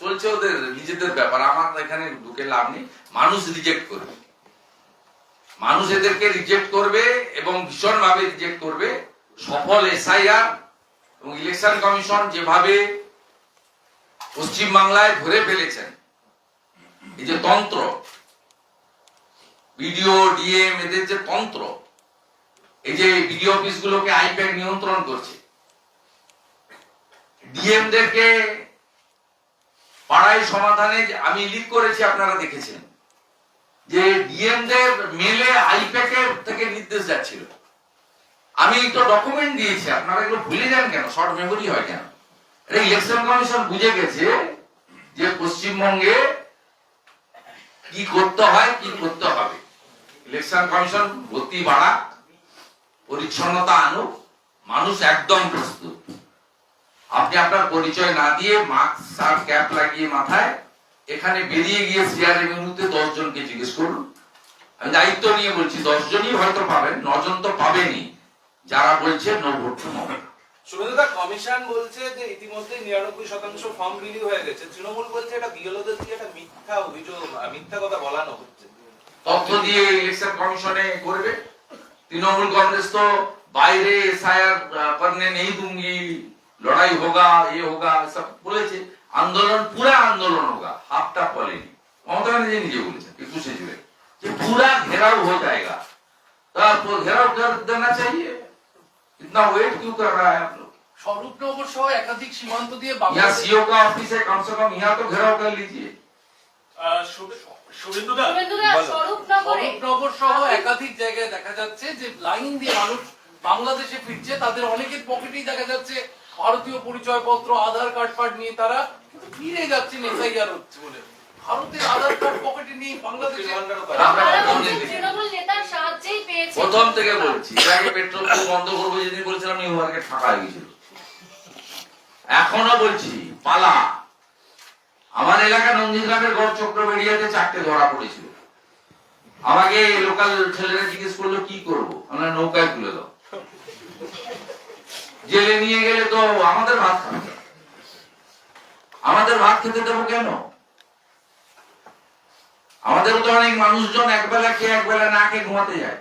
চলছে ওদের নিজেদের ব্যাপার, আমার এখানে ঢুকে লাভ নেই। মানুষ রিজেক্ট করবে, মানুষ এদেরকে রিজেক্ট করবে এবং ভীষণ ভাবে রিজেক্ট করবে। সফল এসআইআর এবং ইলেকশন কমিশন যেভাবে পশ্চিম বাংলায় ধরে ফেলেছেন, এই যে তন্ত্র, বিডিও ডিএম এদের যে তন্ত্র, এই যে বিডিও অফিস গুলোকে আইপ্যাক নিয়ন্ত্রণ করছে, ডিএম দেরকে পাড়ায় সমাধানে আমি লিক করেছি, আপনারা দেখেছেন যে ডিএম দের মেলে আইপ্যাকের থেকে নির্দেশ যাচ্ছিল। আমি তো ডকুমেন্ট দিয়েছি, আপনারা এগুলো ভুলে যান কেন, শর্ট মেমোরি হয় কেন? এটা ইলেকশন কমিশন বুঝে গেছে যে পশ্চিমবঙ্গে কি করতে হয়, কি করতে হবে। ইলেকশন কমিশন গতি বাড়া, পরিচ্ছন্নতা আনুক, মানুষ একদম প্রস্তুত। আপনি আপনার পরিচয় না দিয়ে মাস্ক আর ক্যাপ লাগিয়ে মাথায় এখানে বেরিয়ে গিয়ে সিআর এভিনিউতে 10 জনকে জিজ্ঞেস করুন। আমি দায়িত্ব নিয়ে বলছি 10 জনই হয়তো পাবেন, 9 জন তো পাবেনই যারা বলছে নো ভোট টু মমতা। শুভেন্দুদা, কমিশন বলছে যে ইতিমধ্যে 99% ফর্ম রিলিজ হয়ে গেছে। তৃণমূল বলছে এটা বিএলওদের দিয়ে একটা মিথ্যা অভিযোগ, মিথ্যা কথা বলানো হচ্ছে। তথ্য দিয়ে ইলেকশন কমিশনে করবে। তৃণমূল কাंग्रेस तो বাইরে এসআইআর करने नहीं दूंगी, लड़ाई होगा, ये होगा, सब বলেছে। आंदोलन पूरा आंदोलन होगा, हाफटा বলেনি। মমতা ব্যানার্জি নিজে বলেছেন 21 जुलाई कि पूरा घेराव हो जाएगा। तो आपको घेराव कर देना चाहिए, इतना वेट क्यों कर रहा है आप लोग? স্বরূপনগর সহ একাধিক সীমান্ত দিয়ে यहाँ सीओ का ऑफिस है, कम से कम यहाँ तो घेराव कर लीजिए। শুভেন্দুদা, স্বরূপনগর সহ একাধিক জায়গায় দেখা যাচ্ছে যে লাইন দিয়ে মানুষ বাংলাদেশে ফিরছে, তাদের অনেকের পকেটেই দেখা যাচ্ছে ভারতীয় পরিচয়পত্র, আধার কার্ড ফার্ড নিয়ে তারা কিন্তু ফিরে যাচ্ছেন এসআইআর হচ্ছে বলে। ভারতের আধার কার্ড পকেটে নিয়ে বাংলাদেশে তৃণমূল নেতার সাহায্যেই পেয়েছে। প্রথম থেকে বলছি, এর আগে পেট্রোল পাম্প বন্ধ করবো যেদিন বলছিলাম নিউ মার্কেট ফাঁকা হয়ে গেছিল। এখনো বলছি পালা। আমার এলাকা নন্দীগ্রামের গড় চক্রবেড়িয়াতে 4টে ধরা পড়েছিল। আমাকে লোকাল ছেলেরা জিজ্ঞেস করলো কি করবো, আমরা নৌকায় তুলে দাও। জেলে নিয়ে গেলে তো আমাদের ভাত খাবে, আমাদের ভাত খেতে দেবো কেন? আমাদের তো অনেক মানুষজন একবেলা খেয়ে একবেলা না খেয়ে ঘুমাতে যায়।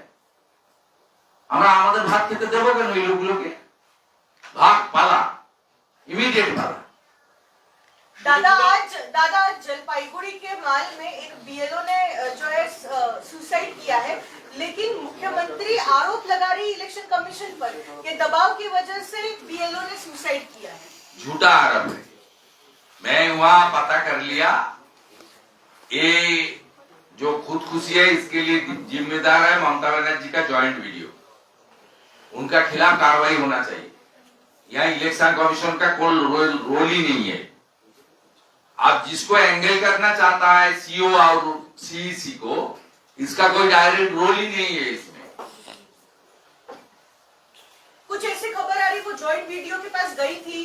আমরা আমাদের ভাত খেতে দেবো কেন এই লোকগুলোকে? ভাগ পালা, इमीडिएट पाला। दादा आज जलपाईगुड़ी के माल में एक बीएलओ ने जो है सुसाइड किया है, लेकिन मुख्यमंत्री आरोप लगा रही इलेक्शन कमीशन पर कि दबाव की वजह से बीएलओ ने सुसाइड किया है। झूठा आरोप है। मैं वहां पता कर लिया, ये जो खुदकुशी है इसके लिए जिम्मेदार है ममता बनर्जी का जॉइंट वीडियो। उनका खिलाफ कार्रवाई होना चाहिए। यहाँ इलेक्शन कमीशन का कोई रोल ही नहीं है। आप जिसको एंगल करना चाहता है सीओ और सीईसी को, इसका कोई डायरेक्ट रोल ही नहीं है इसमें। कुछ ऐसी खबर आ रही वो जॉइंट वीडियो के पास गई थी,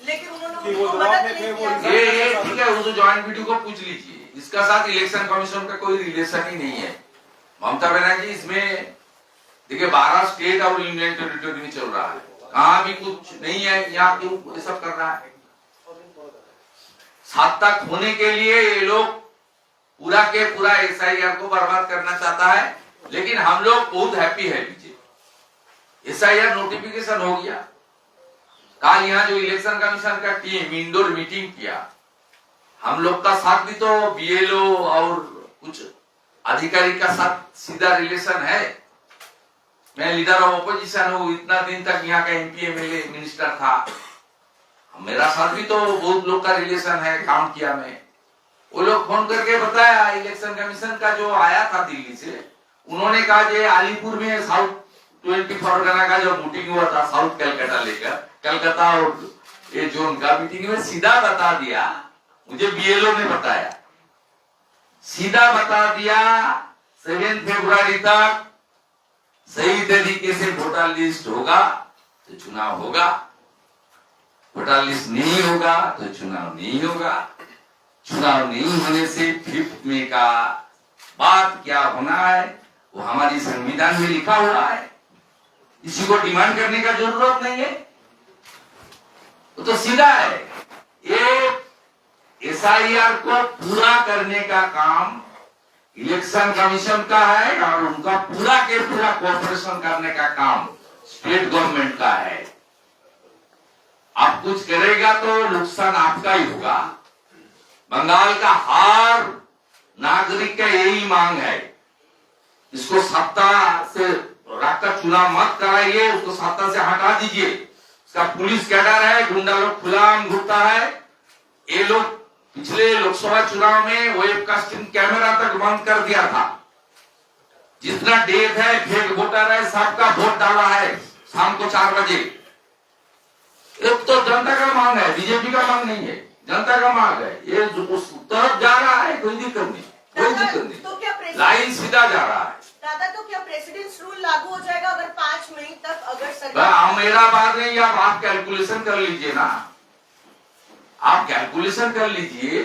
लेकिन उन्होंने उनको मदद नहीं किया। ये ठीक है, वो तो जॉइंट वीडियो को पूछ लीजिए। इसका साथ इलेक्शन कमीशन का कोई रिलेशन ही नहीं है। ममता बनर्जी इसमें देखिए 12 स्टेट और यूनियन टेरिटरी में चल रहा है, कहाँ भी कुछ नहीं है, यहाँ क्यों ये सब कर रहा है? 7 तक होने के लिए ये लोग पूरा के पूरा एसआईआर को बर्बाद करना चाहता है। लेकिन हम लोग बहुत हैप्पी है, बीजेपी एसआईआर नोटिफिकेशन हो गया। कल यहाँ जो इलेक्शन कमीशन का टीम इंडोर मीटिंग किया, हम लोग का साथ भी तो बीएलओ और कुछ अधिकारी का साथ सीधा रिलेशन है। मैं लीडर ऑफ ऑपोजिशन हूँ, इतना दिन तक यहाँ का एमपी एमएलए मिनिस्टर था, मेरा साथ भी तो बहुत लोग का रिलेशन है, काम किया मैं। वो लोग फोन करके बताया, इलेक्शन कमीशन का जो आया था दिल्ली से, उन्होंने कहा कि अलीपुर में साउथ 20 परगना का जो मीटिंग हुआ था साउथ कलकत्ता लेकर, कलकत्ता और ये जोन का मीटिंग में सीधा बता दिया, मुझे बीएलओ ने बताया, सीधा बता दिया 7 फरवरी तक सही तरीके से वोटर लिस्ट होगा तो चुनाव होगा, वोटर लिस्ट नहीं होगा तो चुनाव नहीं होगा। चुनाव नहीं होने से 5 मई का बात क्या होना है वो हमारी संविधान में लिखा हुआ है, किसी को डिमांड करने का जरूरत नहीं है, वो तो सीधा है। ये एसआईआर को पूरा करने का काम इलेक्शन कमीशन का है और उनका पूरा के पूरा कोऑपरेशन करने का काम स्टेट गवर्नमेंट का है। आप कुछ करेगा तो नुकसान आपका ही होगा। बंगाल का हर नागरिक का यही मांग है, इसको सत्ता से रखकर चुनाव मत कराइए, उसको सत्ता से हटा दीजिए। इसका पुलिस कैडर है, गुंडा लोग खुलाम घूमता है। ये लोग पिछले लोकसभा चुनाव में वेबकास्टिंग कैमरा तक बंद कर दिया था। जितना डेट है, फेक वोटर है, सबका वोट डाला है शाम को 4 बजे। एक तो जनता का मांग है, बीजेपी का मांग नहीं है, जनता का मांग है। ये उस तरफ जा रहा है, कोई दिक्कत नहीं, कोई दिक्कत नहीं, तो क्या लाइन सीधा जा रहा है। दादा, तो क्या प्रेसिडेंट्स रूल लागू हो जाएगा अगर 5 मई तक अगर सरकार? मेरा बात नहीं, आप कैलकुलेशन कर लीजिए ना, आप कैलकुलेशन कर लीजिए।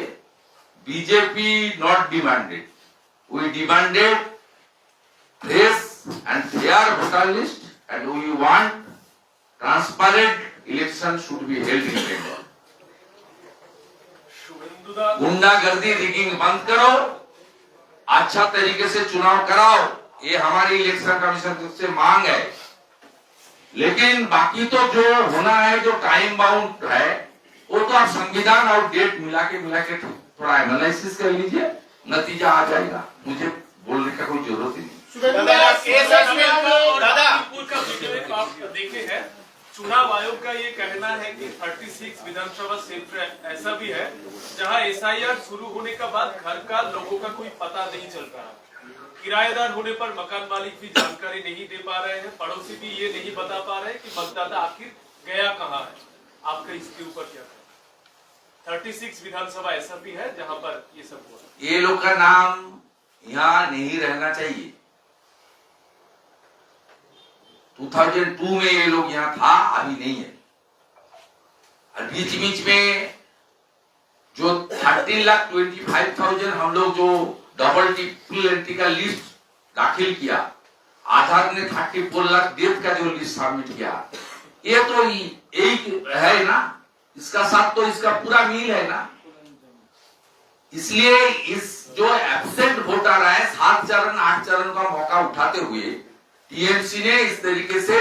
BJP not demanded, we demanded fresh and fair voter list and we want transparent election should be held in Bengal. गुंडागर्दी रिगिंग बंद करो, अच्छा तरीके से चुनाव कराओ, ये हमारी इलेक्शन कमीशन से मांग है। लेकिन बाकी तो जो होना है, जो टाइम बाउंड है, वो तो आप संविधान और डेट मिला के थोड़ा एनालिसिस कर लीजिए, नतीजा आ जाएगा। मुझे बोलने का कोई जरूरत ही नहीं। देखे हैं, चुनाव आयोग का ये कहना है कि 36 विधानसभा क्षेत्र ऐसा भी है जहां एसआईआर शुरू होने के बाद घर का लोगों का कोई पता नहीं चल रहा। किराएदार होने पर मकान मालिक भी जानकारी नहीं दे पा रहे हैं, पड़ोसी भी ये नहीं बता पा रहे कि मतदाता आखिर गया कहाँ है। आपका इसके ऊपर क्या है? 36 विधानसभा ऐसा भी है जहां पर ये सब हुआ। ये लोग का नाम यहाँ नहीं रहना चाहिए। 2002 में ये लोग यहाँ था, अभी नहीं है। और बीच बीच में जो 13,25,000 हम लोग जो डबल ट्रिपल एंट्री का लिस्ट दाखिल किया, आधार ने 34 लाख डेथ का जो लिस्ट सबमिट किया, ये तो एक है ना, इसका साथ तो इसका पूरा मील है ना। इसलिए इस जो एब्सेंट वोटर है, 7 चरण 8 चरण का मौका उठाते हुए टीएमसी ने इस तरीके से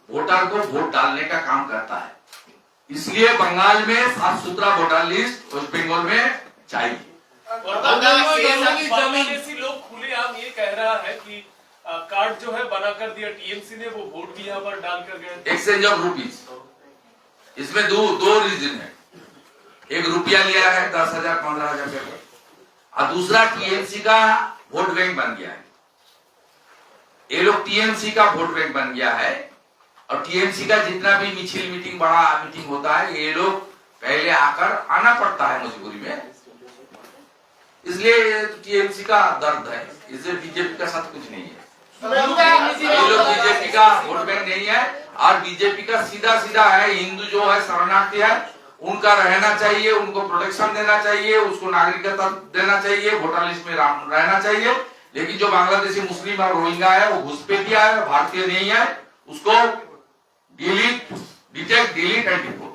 वोटर को वोट डालने का काम करता है। इसलिए बंगाल में साफ सुथरा वोटर लिस्ट वेस्ट बंगाल में चाहिए। लोग खुलेआम ये कह रहा है कि कार्ड जो है बना कर दिया टीएमसी ने, वो वोट भी यहाँ पर डालकर गए। एक्सचेंज ऑफ रुपीज, इसमें दो रीजन है। एक रुपया लिया है 10,000 15,000 का, और दूसरा टीएमसी का वोट बैंक बन गया है। ये लोग टीएमसी का वोट बैंक बन गया है, और टीएमसी का जितना भी मिছিল मीटिंग बड़ा मीटिंग होता है, ये लोग पहले आकर आना पड़ता है मजबूरी में। इसलिए टीएमसी का दर्द है, इसलिए बीजेपी का साथ कुछ नहीं है। ये लोग बीजेपी का वोट बैंक नहीं है, और बीजेपी का सीधा सीधा है, हिंदू जो है शरणार्थी है उनका रहना चाहिए, उनको प्रोटेक्शन देना चाहिए, उसको नागरिकता देना चाहिए, वोटर लिस्ट में रहना चाहिए। लेकिन जो बांग्लादेशी मुस्लिम और रोहिंग्या है वो घुसपैठिया है, भारतीय नहीं है, उसको delete, detect, delete and deport.